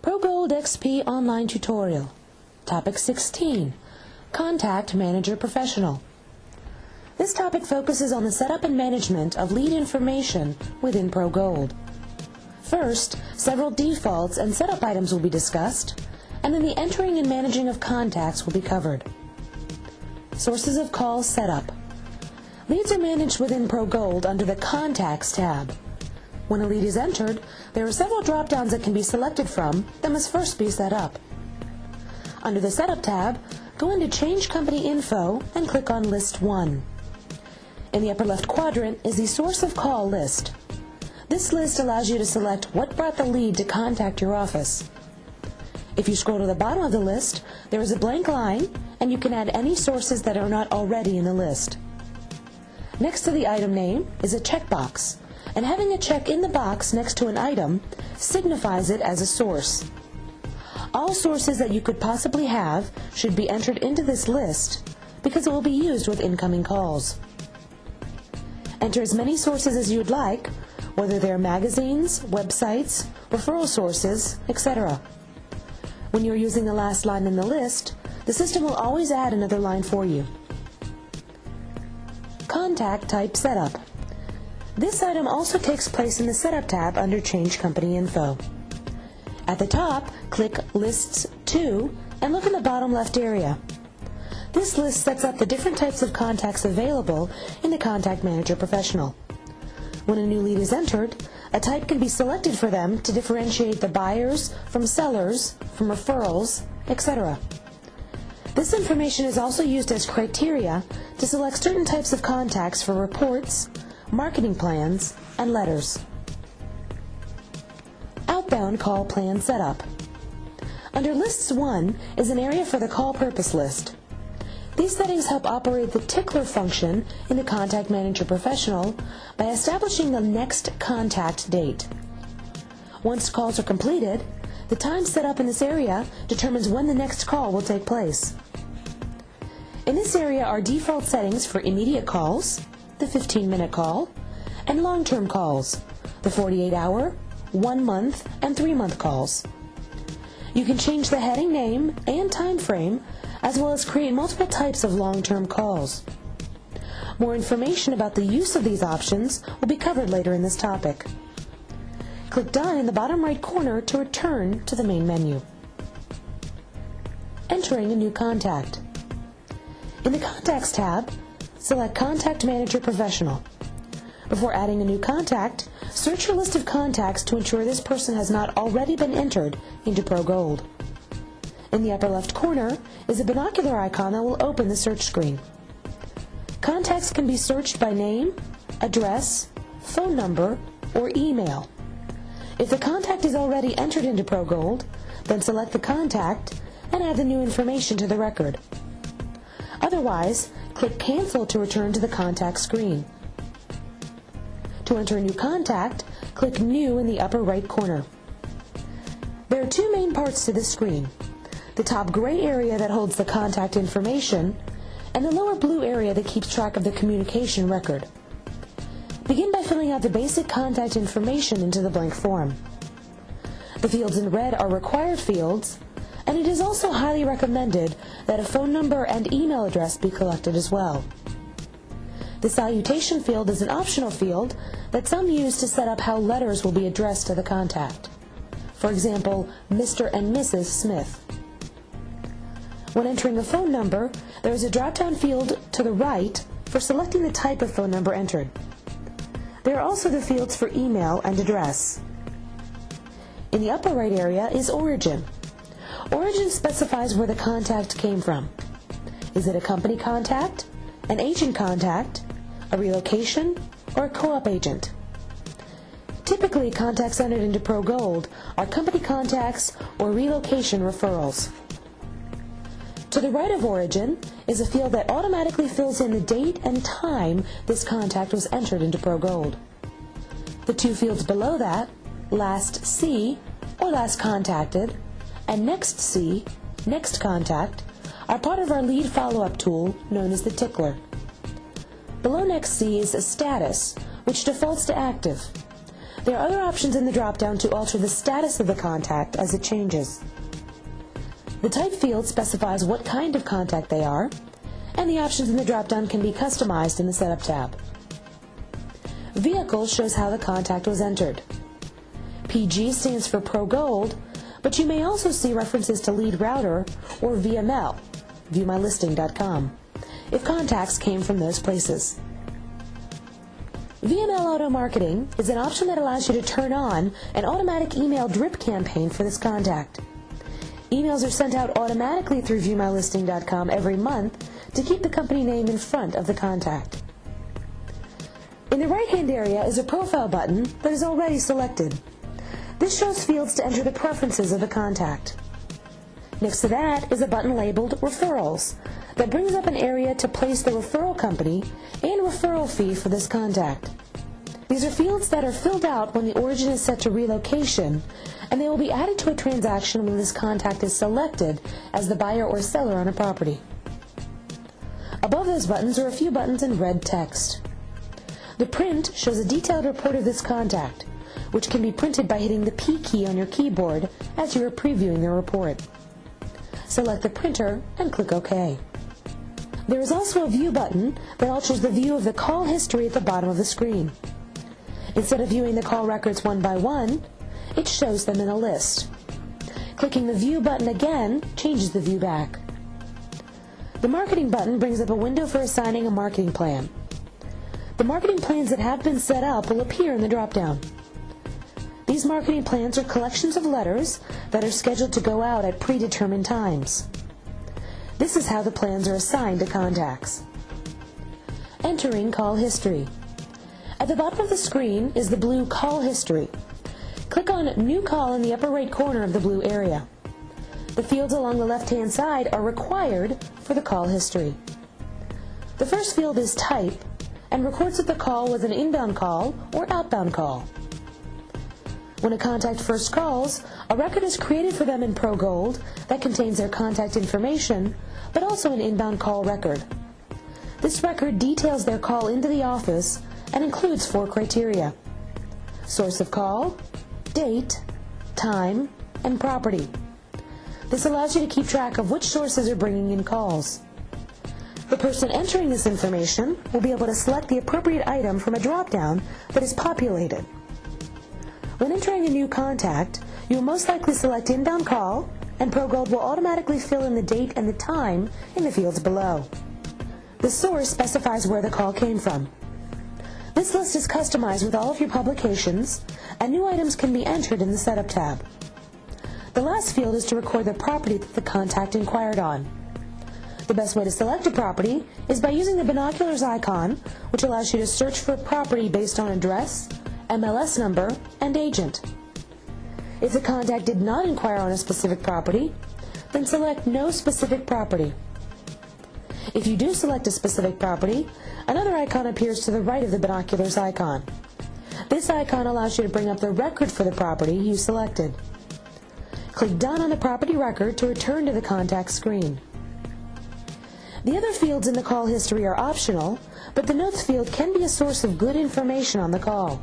ProGold XP Online Tutorial. Topic 16. Contact Manager Professional. This topic focuses on the setup and management of lead information within ProGold. First, several defaults and setup items will be discussed, and then the entering and managing of contacts will be covered. Sources of call setup. Leads are managed within ProGold under the Contacts tab. When a lead is entered, there are several drop-downs that can be selected from that must first be set up. Under the Setup tab, go into Change Company Info and click on List 1. In the upper left quadrant is the Source of Call list. This list allows you to select what brought the lead to contact your office. If you scroll to the bottom of the list, there is a blank line, and you can add any sources that are not already in the list. Next to the item name is a checkbox, and having a check in the box next to an item signifies it as a source. All sources that you could possibly have should be entered into this list because it will be used with incoming calls. Enter as many sources as you'd like, whether they're magazines, websites, referral sources, etc. When you're using the last line in the list, the system will always add another line for you. Contact Type Setup. This item also takes place in the Setup tab under Change Company Info. At the top, click Lists 2 and look in the bottom left area. This list sets up the different types of contacts available in the Contact Manager Professional. When a new lead is entered, a type can be selected for them to differentiate the buyers from sellers, from referrals, etc. This information is also used as criteria to select certain types of contacts for reports, marketing plans, and letters. Outbound Call Plan Setup. Under Lists 1 is an area for the call purpose list. These settings help operate the Tickler function in the Contact Manager Professional by establishing the next contact date. Once calls are completed, the time set up in this area determines when the next call will take place. In this area are default settings for immediate calls, the 15-minute call, and long-term calls, the 48-hour, 1-month, and 3-month calls. You can change the heading name and time frame, as well as create multiple types of long-term calls. More information about the use of these options will be covered later in this topic. Click Done in the bottom right corner to return to the main menu. Entering a new contact. In the Contacts tab, select Contact Manager Professional. Before adding a new contact, search your list of contacts to ensure this person has not already been entered into ProGold. In the upper left corner is a binocular icon that will open the search screen. Contacts can be searched by name, address, phone number, or email. If the contact is already entered into ProGold, then select the contact and add the new information to the record. Otherwise, click Cancel to return to the contact screen. To enter a new contact, click New in the upper right corner. There are two main parts to this screen: the top gray area that holds the contact information, and the lower blue area that keeps track of the communication record. Begin by filling out the basic contact information into the blank form. The fields in red are required fields, and it is also highly recommended that a phone number and email address be collected as well. The salutation field is an optional field that some use to set up how letters will be addressed to the contact. For example, Mr. and Mrs. Smith. When entering a phone number, there is a drop-down field to the right for selecting the type of phone number entered. There are also the fields for email and address. In the upper right area is Origin. Origin specifies where the contact came from. Is it a company contact, an agent contact, a relocation, or a co-op agent? Typically, contacts entered into ProGold are company contacts or relocation referrals. To the right of Origin is a field that automatically fills in the date and time this contact was entered into ProGold. The two fields below that, Last C, or Last Contacted, and Next C, Next Contact, are part of our lead follow-up tool known as the Tickler. Below Next C is a status, which defaults to active. There are other options in the drop-down to alter the status of the contact as it changes. The type field specifies what kind of contact they are, and the options in the drop-down can be customized in the Setup tab. Vehicle shows how the contact was entered. PG stands for ProGold, but you may also see references to lead router or VML, viewmylisting.com, if contacts came from those places. VML Auto Marketing is an option that allows you to turn on an automatic email drip campaign for this contact. Emails are sent out automatically through viewmylisting.com every month to keep the company name in front of the contact. In the right-hand area is a profile button that is already selected. This shows fields to enter the preferences of the contact. Next to that is a button labeled Referrals that brings up an area to place the referral company and referral fee for this contact. These are fields that are filled out when the origin is set to relocation, and they will be added to a transaction when this contact is selected as the buyer or seller on a property. Above those buttons are a few buttons in red text. The print shows a detailed report of this contact, which can be printed by hitting the P key on your keyboard as you are previewing the report. Select the printer and click OK. There is also a View button that alters the view of the call history at the bottom of the screen. Instead of viewing the call records one by one, it shows them in a list. Clicking the View button again changes the view back. The Marketing button brings up a window for assigning a marketing plan. The marketing plans that have been set up will appear in the drop-down. These marketing plans are collections of letters that are scheduled to go out at predetermined times. This is how the plans are assigned to contacts. Entering call history. At the bottom of the screen is the blue Call History. Click on New Call in the upper right corner of the blue area. The fields along the left-hand side are required for the call history. The first field is Type and records if the call was an inbound call or outbound call. When a contact first calls, a record is created for them in ProGold that contains their contact information, but also an inbound call record. This record details their call into the office and includes 4 criteria: source of call, date, time, and property. This allows you to keep track of which sources are bringing in calls. The person entering this information will be able to select the appropriate item from a drop-down that is populated. When entering a new contact, you will most likely select inbound call, and ProGold will automatically fill in the date and the time in the fields below. The source specifies where the call came from. This list is customized with all of your publications, and new items can be entered in the Setup tab. The last field is to record the property that the contact inquired on. The best way to select a property is by using the binoculars icon, which allows you to search for a property based on address, MLS number, and agent. If the contact did not inquire on a specific property, then select No Specific Property. If you do select a specific property, another icon appears to the right of the binoculars icon. This icon allows you to bring up the record for the property you selected. Click Done on the property record to return to the contact screen. The other fields in the call history are optional, but the Notes field can be a source of good information on the call.